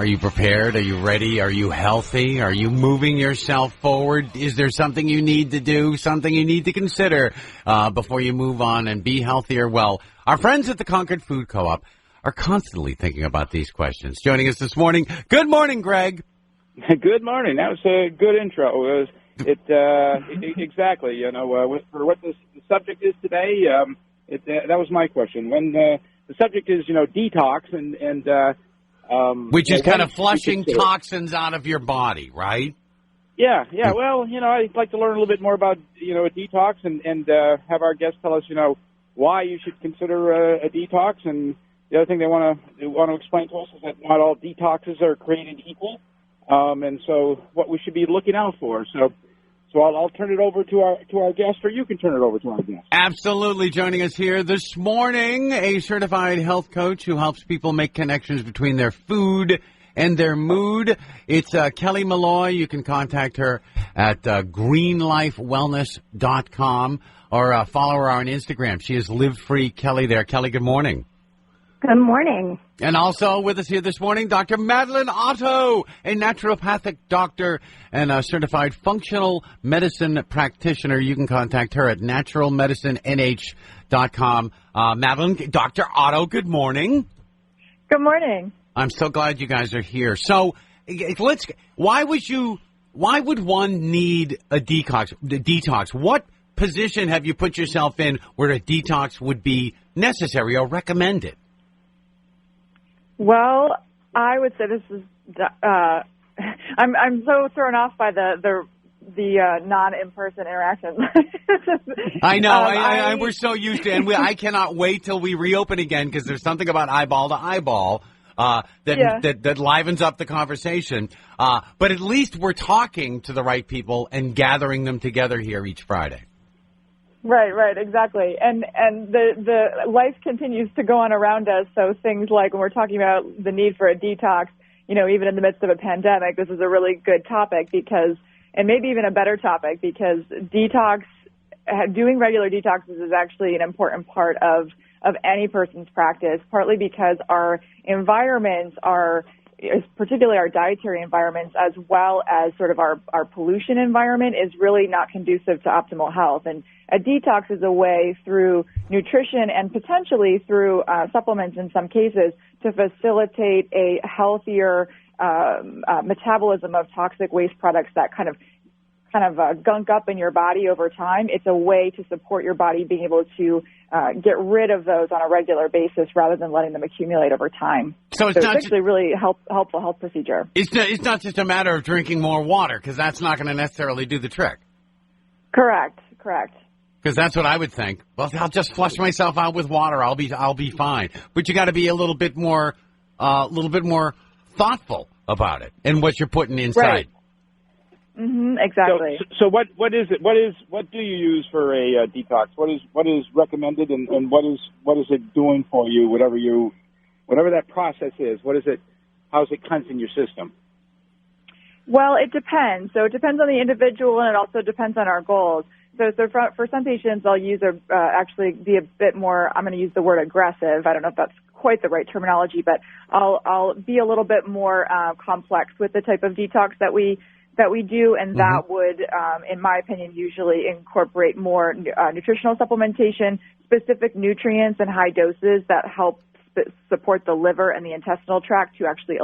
Are you prepared? Are you ready? Are you healthy? Are you moving yourself forward? Is there something you need to do, something you need to consider before you move on and be healthier? Well, our friends at the Concord Food Co-op are constantly thinking about these questions. Joining us this morning, good morning, Greg. Good morning. That was a good intro. Exactly. For what the subject is today, that was my question. When the subject is, detox and which is kind of flushing toxins out of your body, right? Yeah. Well, I'd like to learn a little bit more about, a detox and have our guests tell us, why you should consider a detox. And the other thing they want to explain to us is that not all detoxes are created equal. And so what we should be looking out for. So I'll turn it over to our guest, or you can turn it over to our guest. Absolutely. Joining us here this morning, a certified health coach who helps people make connections between their food and their mood. It's Kelly Molloy. You can contact her at greenlifewellness.com or follow her on Instagram. She is Live Free Kelly there. Kelly, good morning. Good morning. And also with us here this morning, Dr.Madalyn Otto, a naturopathic doctor and a certified functional medicine practitioner. You can contact her at naturalmedicinenh.com. Madalyn, Dr. Otto, good morning. Good morning. I'm so glad you guys are here. So why would one need a detox? What position have you put yourself in where a detox would be necessary or recommended? Well, I would say this is. I'm so thrown off by the non-in-person interactions. I know. We're so used to, and I cannot wait till we reopen again because there's something about eyeball to eyeball that livens up the conversation. But at least we're talking to the right people and gathering them together here each Friday. Right, exactly. And the life continues to go on around us, so things like when we're talking about the need for a detox, even in the midst of a pandemic, this is a really good topic and maybe even a better topic because doing regular detoxes is actually an important part of any person's practice, partly because our environments particularly our dietary environments, as well as sort of our pollution environment, is really not conducive to optimal health. And a detox is a way through nutrition and potentially through supplements in some cases to facilitate a healthier metabolism of toxic waste products that kind of gunk up in your body over time. It's a way to support your body being able to get rid of those on a regular basis rather than letting them accumulate over time. So it's actually really helpful health procedure. It's not just a matter of drinking more water because that's not going to necessarily do the trick. Correct. Because that's what I would think. Well, I'll just flush myself out with water. I'll be fine. But you got to be a little bit more thoughtful about it and what you're putting inside. Right. Exactly. So what is it? What do you use for a detox? What is recommended, and what is it doing for you? Whatever that process is, what is it? How is it cleansing your system? Well, it depends. So it depends on the individual, and it also depends on our goals. So for some patients, I'll actually be a bit more. I'm going to use the word aggressive. I don't know if that's quite the right terminology, but I'll be a little bit more complex with the type of detox that we do, and that would, in my opinion, usually incorporate more nutritional supplementation, specific nutrients and high doses that help support the liver and the intestinal tract to actually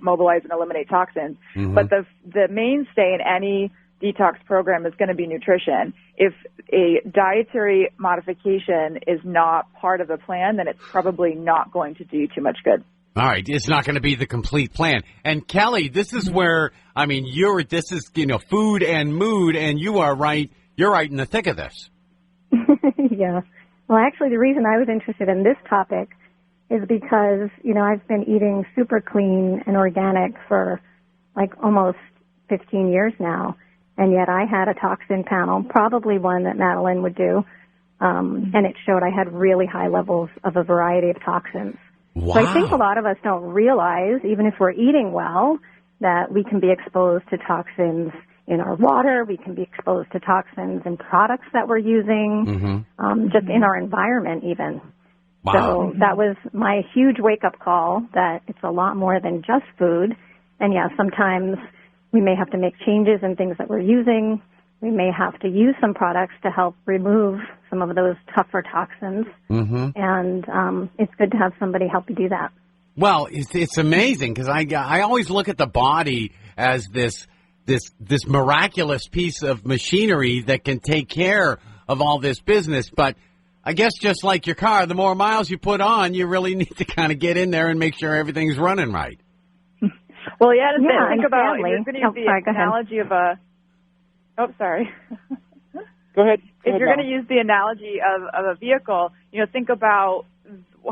mobilize and eliminate toxins. But the mainstay in any detox program is going to be nutrition. If a dietary modification is not part of the plan, then it's probably not going to do too much good. All right, it's not going to be the complete plan. And Kelly, this is where, this is food and mood, and you're right in the thick of this. Yeah. Well, actually, the reason I was interested in this topic is because, I've been eating super clean and organic for almost 15 years now, and yet I had a toxin panel, probably one that Madalyn would do, and it showed I had really high levels of a variety of toxins. Wow. So I think a lot of us don't realize, even if we're eating well, that we can be exposed to toxins in our water. We can be exposed to toxins in products that we're using, just in our environment even. So that was my huge wake-up call that it's a lot more than just food. And, yeah, sometimes we may have to make changes in things that we're using. We may have to use some products to help remove some of those tougher toxins. Mm-hmm. And it's good to have somebody help you do that. Well, it's amazing because I always look at the body as this miraculous piece of machinery that can take care of all this business. But I guess just like your car, the more miles you put on, you really need to kind of get in there and make sure everything's running right. Well, think about if you're going to use the analogy of a. Oh, sorry. Go ahead. If you're going to use the analogy of a vehicle, think about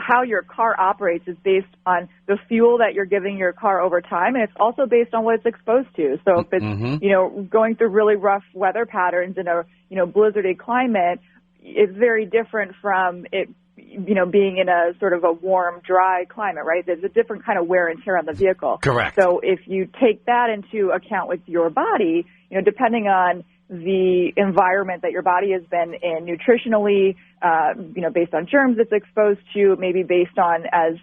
how your car operates is based on the fuel that you're giving your car over time, and it's also based on what it's exposed to. So if it's going through really rough weather patterns in a blizzardy climate, it's very different from it being in a sort of a warm, dry climate, right? There's a different kind of wear and tear on the vehicle. Correct. So if you take that into account with your body, depending on the environment that your body has been in nutritionally, based on germs it's exposed to, maybe based on, as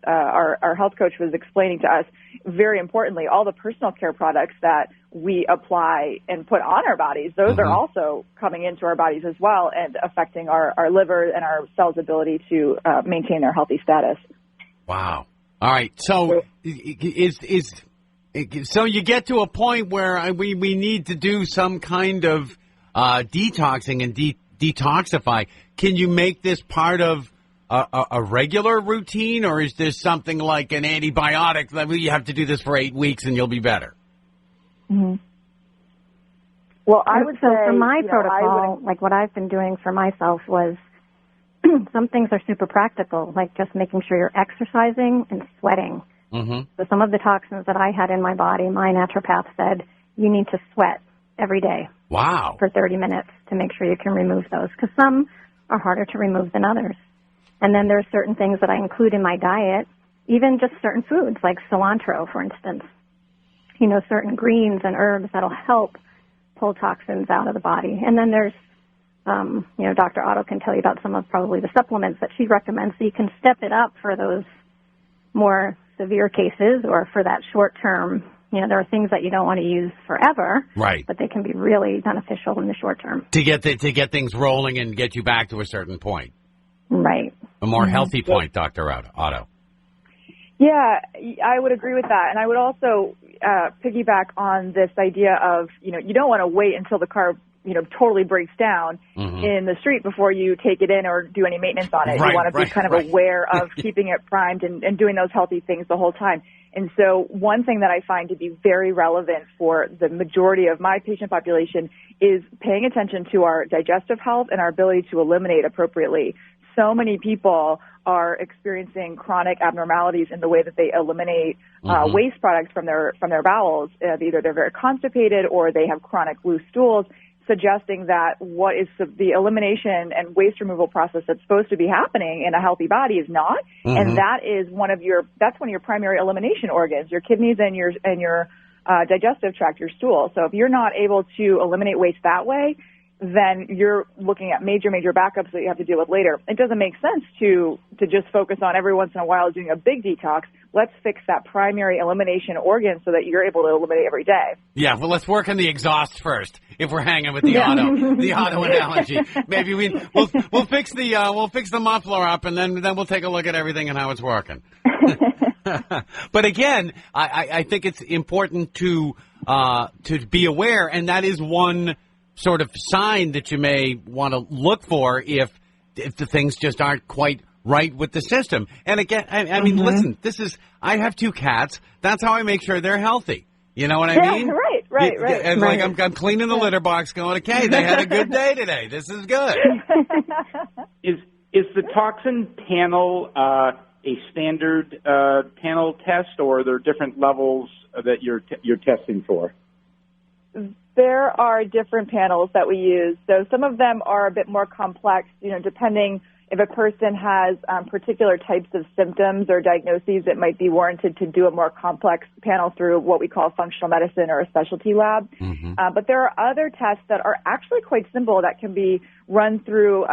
our health coach was explaining to us, very importantly, all the personal care products that we apply and put on our bodies, those are also coming into our bodies as well and affecting our liver and our cells' ability to maintain their healthy status. Wow. All right. So so you get to a point where we need to do some kind of detoxing and detoxify. Can you make this part of a regular routine, or is this something like an antibiotic that you have to do this for 8 weeks and you'll be better? Mm-hmm. Well, I would say for my protocol, like what I've been doing for myself was some things are super practical, like just making sure you're exercising and sweating. Mm-hmm. So some of the toxins that I had in my body, my naturopath said, you need to sweat every day. Wow. For 30 minutes to make sure you can remove those, because some are harder to remove than others. And then there are certain things that I include in my diet, even just certain foods, like cilantro, for instance. Certain greens and herbs that'll help pull toxins out of the body. And then there's, Dr. Otto can tell you about some of probably the supplements that she recommends, so you can step it up for those more severe cases or for that short term. There are things that you don't want to use forever, right? But they can be really beneficial in the short term to get things rolling and get you back to a certain point, right? A more healthy point, Dr. Otto. Yeah, I would agree with that, and I would also piggyback on this idea of you don't want to wait until the car totally breaks down in the street before you take it in or do any maintenance on it. Right, you want to be kind of aware of keeping it primed and doing those healthy things the whole time. And so one thing that I find to be very relevant for the majority of my patient population is paying attention to our digestive health and our ability to eliminate appropriately. So many people are experiencing chronic abnormalities in the way that they eliminate waste products from their bowels. Either they're very constipated or they have chronic loose stools, suggesting that what is the elimination and waste removal process that's supposed to be happening in a healthy body is not. And that is one of your primary elimination organs, your kidneys and your digestive tract, your stool. So if you're not able to eliminate waste that way, then you're looking at major backups that you have to deal with later. It doesn't make sense to just focus on every once in a while doing a big detox. Let's fix that primary elimination organ so that you're able to eliminate every day. Yeah, well, let's work on the exhaust first. If we're hanging with the auto analogy, maybe we'll fix the muffler up, and then we'll take a look at everything and how it's working. But again, I think it's important to be aware, and that is one sort of sign that you may want to look for if the things just aren't quite right with the system. And again, I mean, listen, I have 2 cats. That's how I make sure they're healthy. You know what I mean? Right. And like I'm cleaning the litter box going, okay, they had a good day today. This is good. Is the toxin panel a standard panel test, or are there different levels that you're testing for? there are different panels that we use. So some of them are a bit more complex, depending if a person has particular types of symptoms or diagnoses, it might be warranted to do a more complex panel through what we call functional medicine or a specialty lab. Mm-hmm. But there are other tests that are actually quite simple that can be run through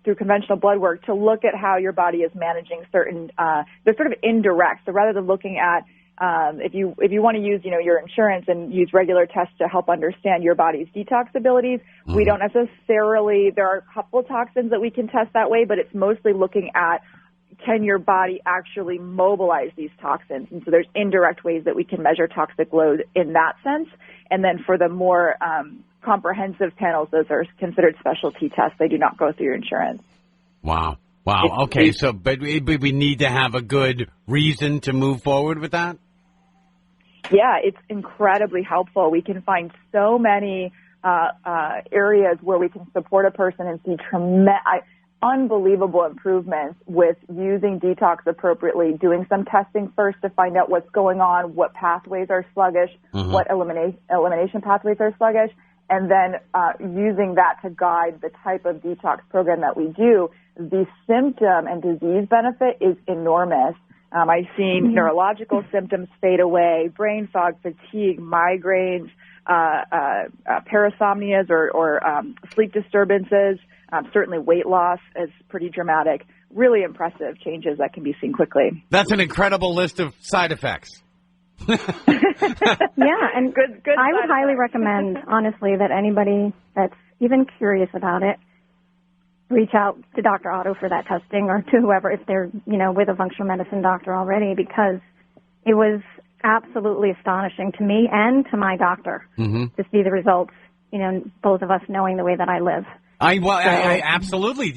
conventional blood work to look at how your body is managing certain, they're sort of indirect. So rather than looking at if you want to use, your insurance and use regular tests to help understand your body's detox abilities, we don't necessarily, there are a couple toxins that we can test that way, but it's mostly looking at can your body actually mobilize these toxins? And so there's indirect ways that we can measure toxic load in that sense. And then for the more comprehensive panels, those are considered specialty tests. They do not go through your insurance. Wow. Okay. So, but we need to have a good reason to move forward with that? Yeah, it's incredibly helpful. We can find so many areas where we can support a person and see unbelievable improvements with using detox appropriately, doing some testing first to find out what's going on, what pathways are sluggish, what elimination pathways are sluggish, and then using that to guide the type of detox program that we do. The symptom and disease benefit is enormous. I've seen neurological symptoms fade away, brain fog, fatigue, migraines, parasomnias or sleep disturbances. Certainly weight loss is pretty dramatic. Really impressive changes that can be seen quickly. That's an incredible list of side effects. Yeah, and good I would highly recommend, honestly, that anybody that's even curious about it, reach out to Dr. Otto for that testing or to whoever if they're, with a functional medicine doctor already, because it was absolutely astonishing to me and to my doctor to see the results, both of us knowing the way that I live. I absolutely.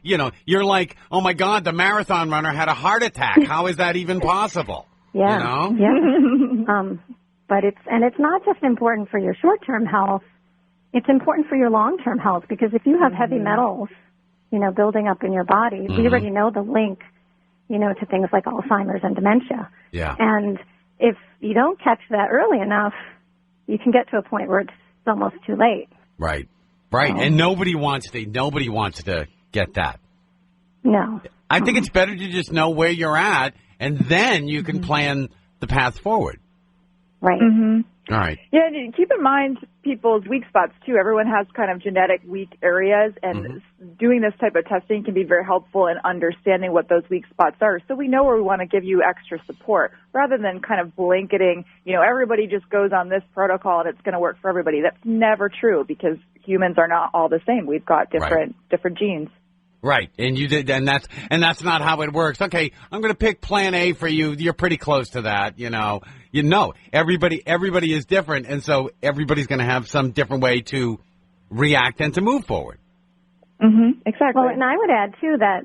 You're like, oh my God, the marathon runner had a heart attack. How is that even possible? Yeah. Yeah. But it's not just important for your short-term health. It's important for your long-term health, because if you have heavy metals, building up in your body, we already know the link, to things like Alzheimer's and dementia. Yeah. And if you don't catch that early enough, you can get to a point where it's almost too late. Right. And nobody wants to get that. No. I think it's better to just know where you're at, and then you can plan the path forward. Right. All right. Yeah, keep in mind people's weak spots, too. Everyone has kind of genetic weak areas, and doing this type of testing can be very helpful in understanding what those weak spots are. So we know where we want to give you extra support, rather than kind of blanketing, everybody just goes on this protocol and it's going to work for everybody. That's never true, because humans are not all the same. We've got different genes. Right, and that's not how it works. Okay, I'm going to pick Plan A for you. You're pretty close to that, Everybody is different, and so everybody's going to have some different way to react and to move forward. Exactly. Well, and I would add too that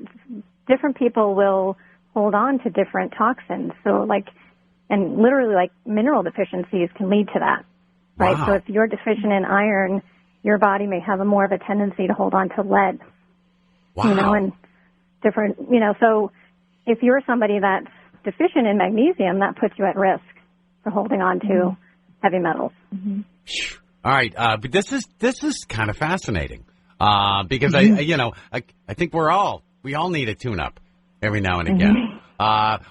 different people will hold on to different toxins. So, and literally, mineral deficiencies can lead to that, right? Wow. So if you're deficient in iron, your body may have more of a tendency to hold on to lead. Wow. And different, so if you're somebody that's deficient in magnesium, that puts you at risk for holding on to heavy metals. All right, but this is kind of fascinating because I think we all need a tune-up every now and again.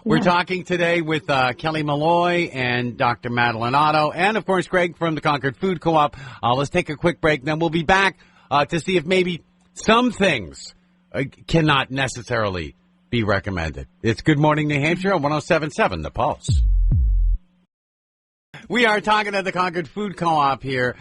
We're talking today with Kelly Molloy and Dr.Madalyn Otto, and of course Greg from the Concord Food Co-op. Let's take a quick break, then we'll be back to see if maybe some things cannot necessarily be recommended. It's Good Morning New Hampshire on 107.7 The Pulse. We are talking to the Concord Food Co-op here.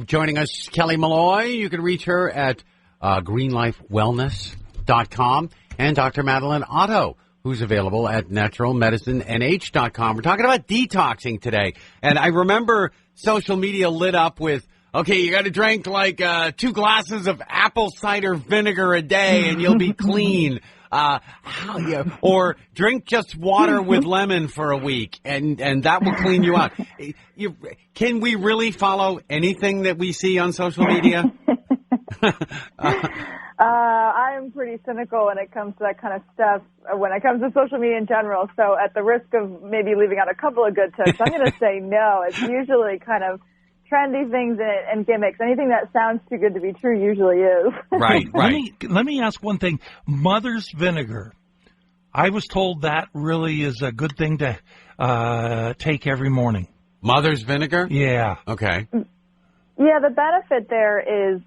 Joining us, Kelly Molloy. You can reach her at greenlifewellness.com, and Dr.Madalyn Otto, who's available at naturalmedicinenh.com. We're talking about detoxing today. And I remember social media lit up with, okay, you got to drink 2 glasses of apple cider vinegar a day and you'll be clean. Or drink just water with lemon for a week and that will clean you out. Can we really follow anything that we see on social media? I'm pretty cynical when it comes to that kind of stuff, when it comes to social media in general. So at the risk of maybe leaving out a couple of good tips, I'm going to say no. It's usually kind of trendy things and gimmicks. Anything that sounds too good to be true usually is. Right. Let me ask one thing. Mother's vinegar. I was told that really is a good thing to take every morning. Mother's vinegar? Yeah. Okay. Yeah, the benefit there is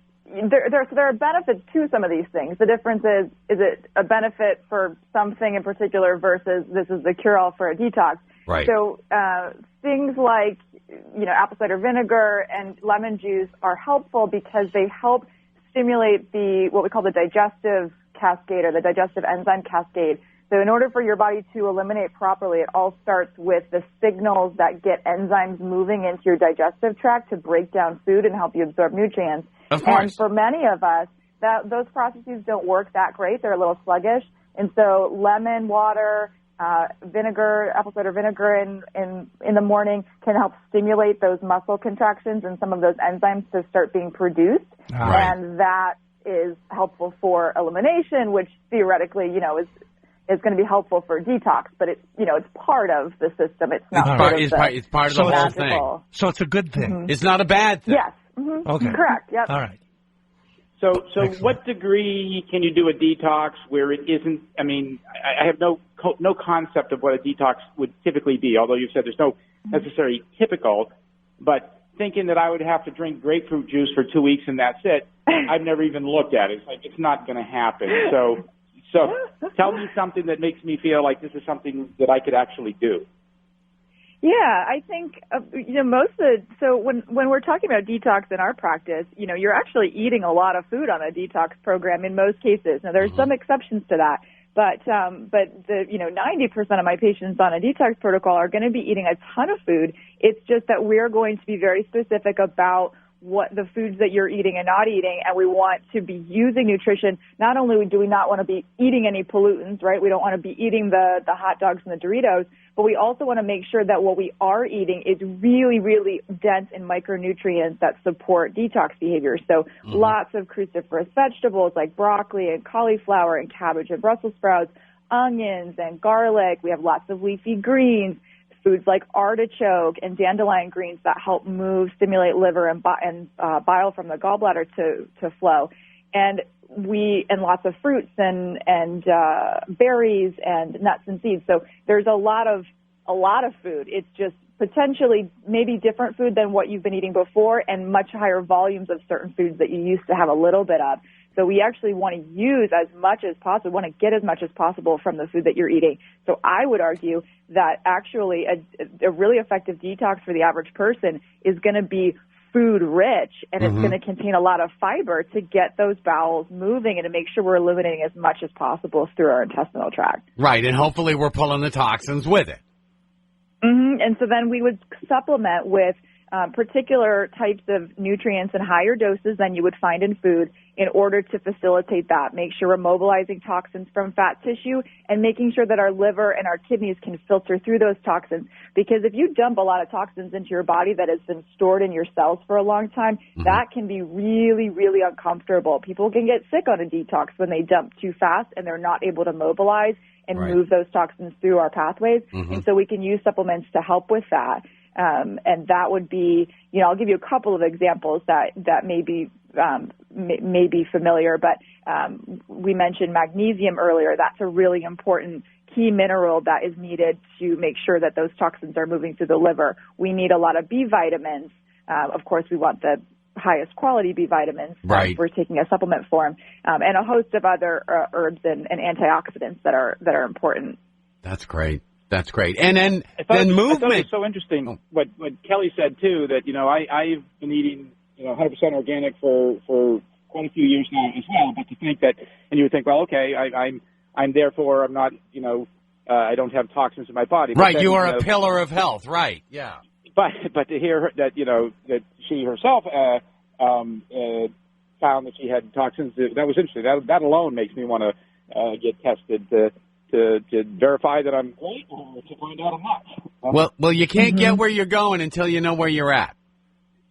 there are benefits to some of these things. The difference is it a benefit for something in particular versus this is the cure-all for a detox. Right. So things like apple cider vinegar and lemon juice are helpful because they help stimulate what we call the digestive cascade or the digestive enzyme cascade. So in order for your body to eliminate properly, it all starts with the signals that get enzymes moving into your digestive tract to break down food and help you absorb nutrients. Of course. And for many of us, those processes don't work that great. They're a little sluggish. And so lemon water, vinegar, apple cider vinegar in the morning can help stimulate those muscle contractions and some of those enzymes to start being produced. Right. And that is helpful for elimination, which theoretically, is going to be helpful for detox, but it's part of the system. It's not it's part of the whole thing. So it's a good thing. Mm-hmm. It's not a bad thing. Yes. Mm-hmm. Okay. Correct. Yep. All right. So Excellent. what degree can you do a detox where it isn't? I mean, I have no concept of what a detox would typically be. Although you've said there's no necessarily typical, but thinking that I would have to drink grapefruit juice for 2 weeks and that's it, I've never even looked at it. It's like it's not going to happen. So tell me something that makes me feel like this is something that I could actually do. Yeah, I think so when we're talking about detox in our practice, you're actually eating a lot of food on a detox program in most cases. Now there's some exceptions to that, but the 90% of my patients on a detox protocol are going to be eating a ton of food. It's just that we're going to be very specific about what the foods that you're eating and not eating, and we want to be using nutrition. Not only do we not want to be eating any pollutants, right? We don't want to be eating the hot dogs and the Doritos, but we also want to make sure that what we are eating is really, really dense in micronutrients that support detox behavior. So lots of cruciferous vegetables like broccoli and cauliflower and cabbage and Brussels sprouts, onions and garlic. We have lots of leafy greens. Foods like artichoke and dandelion greens that help stimulate liver and bile from the gallbladder to flow, and lots of fruits and berries and nuts and seeds. So there's a lot of food. It's just potentially maybe different food than what you've been eating before, and much higher volumes of certain foods that you used to have a little bit of. So we actually want to use as much as possible, want to get as much as possible from the food that you're eating. So I would argue that actually a really effective detox for the average person is going to be food rich, and it's going to contain a lot of fiber to get those bowels moving and to make sure we're eliminating as much as possible through our intestinal tract. Right, and hopefully we're pulling the toxins with it. Mm-hmm. And so then we would supplement with particular types of nutrients in higher doses than you would find in food in order to facilitate that. Make sure we're mobilizing toxins from fat tissue and making sure that our liver and our kidneys can filter through those toxins. Because if you dump a lot of toxins into your body that has been stored in your cells for a long time, that can be really, really uncomfortable. People can get sick on a detox when they dump too fast and they're not able to mobilize and move those toxins through our pathways. And so we can use supplements to help with that. And that would be, I'll give you a couple of examples that may be familiar, but we mentioned magnesium earlier. That's a really important key mineral that is needed to make sure that those toxins are moving through the liver. We need a lot of B vitamins. Of course, we want the highest quality B vitamins if we're taking a supplement form, and a host of other herbs and antioxidants that are important. That's great. That's great. And then movement. I thought it was so interesting what Kelly said too, that I've been eating 100% organic for quite a few years now as well. But to think that, and you would think, well, okay, I'm therefore I'm not I don't have toxins in my body. But right, then, you are a pillar of health. Right, yeah. But to hear her, that that she herself found that she had toxins, that was interesting. That alone makes me want to get tested to verify that I'm great or to find out I'm not. Well, you can't get where you're going until you know where you're at.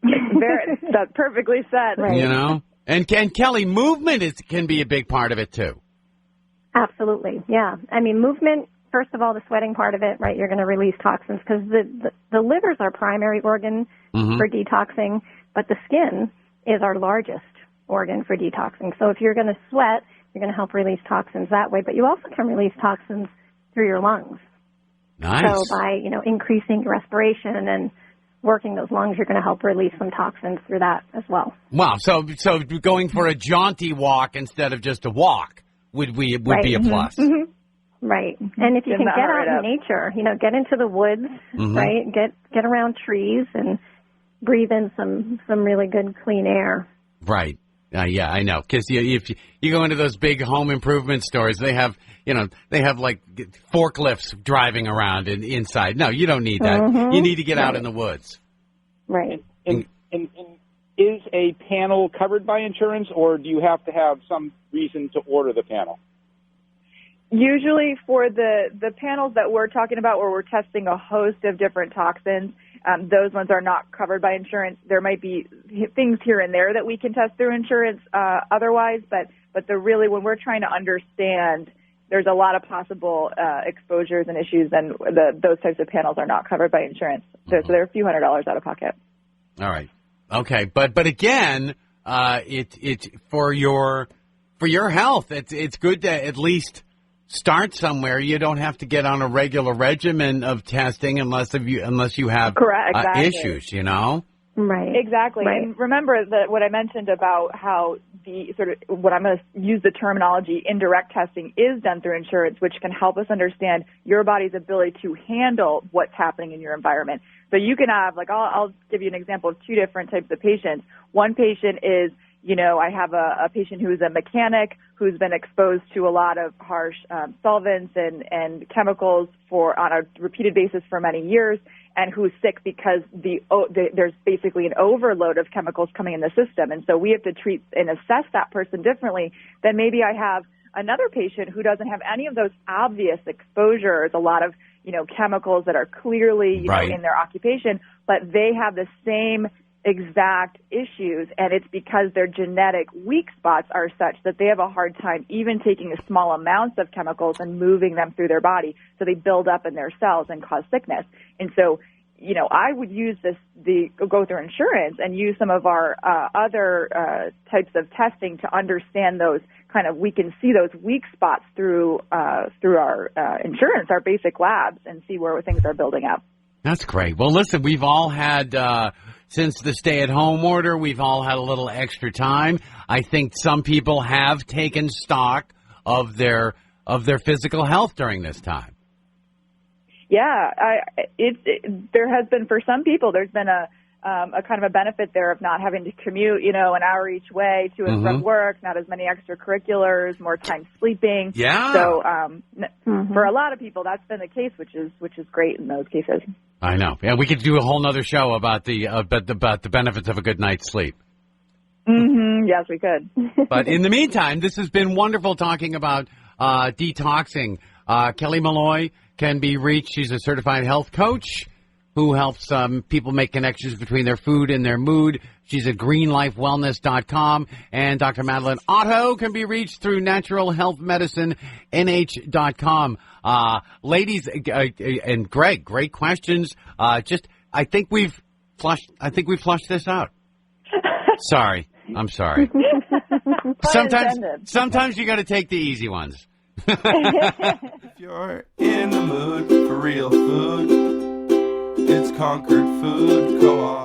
That's perfectly said. Right. And Kelly, movement can be a big part of it too. Absolutely, yeah. I mean, movement first of all, the sweating part of it, right? You're going to release toxins because the liver is our primary organ for detoxing, but the skin is our largest organ for detoxing. So if you're going to sweat, you're going to help release toxins that way, but you also can release toxins through your lungs. Nice. So by, increasing your respiration and working those lungs, you're going to help release some toxins through that as well. Wow. So going for a jaunty walk instead of just a walk would be a plus. Mm-hmm. Right. And if you can get out in nature, get into the woods, right? Get around trees and breathe in some really good clean air. Right. Yeah, I know. Because if you go into those big home improvement stores, they have like forklifts driving around inside. No, you don't need that. You need to get out in the woods. Right. And is a panel covered by insurance, or do you have to have some reason to order the panel? Usually for the panels that we're talking about where we're testing a host of different toxins, those ones are not covered by insurance. There might be things here and there that we can test through insurance otherwise, but when we're trying to understand, there's a lot of possible exposures and issues, and those types of panels are not covered by insurance. So they're a few $100s out of pocket. All right. Okay. But again, it's for your health. It's good to at least start somewhere. You don't have to get on a regular regimen of testing unless you have issues, Right. Exactly. Right. And remember that what I mentioned about how what I'm going to use the terminology indirect testing is done through insurance, which can help us understand your body's ability to handle what's happening in your environment. So you can have, I'll give you an example of two different types of patients. One patient is, I have a patient who is a mechanic who's been exposed to a lot of harsh solvents and chemicals on a repeated basis for many years, and who's sick because there's basically an overload of chemicals coming in the system. And so we have to treat and assess that person differently than maybe I have another patient who doesn't have any of those obvious exposures, a lot of, chemicals that are clearly, in their occupation, but they have the same exact issues, and it's because their genetic weak spots are such that they have a hard time even taking small amounts of chemicals and moving them through their body, so they build up in their cells and cause sickness. And so, I would use go through insurance and use some of our other types of testing to understand those we can see those weak spots through our insurance, our basic labs, and see where things are building up. That's great. Well, listen, we've all had, since the stay-at-home order, we've all had a little extra time. I think some people have taken stock of their physical health during this time. Yeah, there has been, for some people, there's been a kind of a benefit there of not having to commute, an hour each way to and from work, not as many extracurriculars, more time sleeping. Yeah. So for a lot of people, that's been the case, which is great in those cases. I know. Yeah, we could do a whole nother show about the benefits of a good night's sleep. Yes, we could. But in the meantime, this has been wonderful talking about detoxing. Kelly Molloy can be reached. She's a certified health coach who helps people make connections between their food and their mood. She's at greenlifewellness.com. And Dr.Madalyn Otto can be reached through naturalhealthmedicinenh.com. Ladies, and Greg, great questions. I think we've flushed this out. Sorry. I'm sorry. Sometimes you got to take the easy ones. If you're in the mood for real food, it's Concord Food Co-op.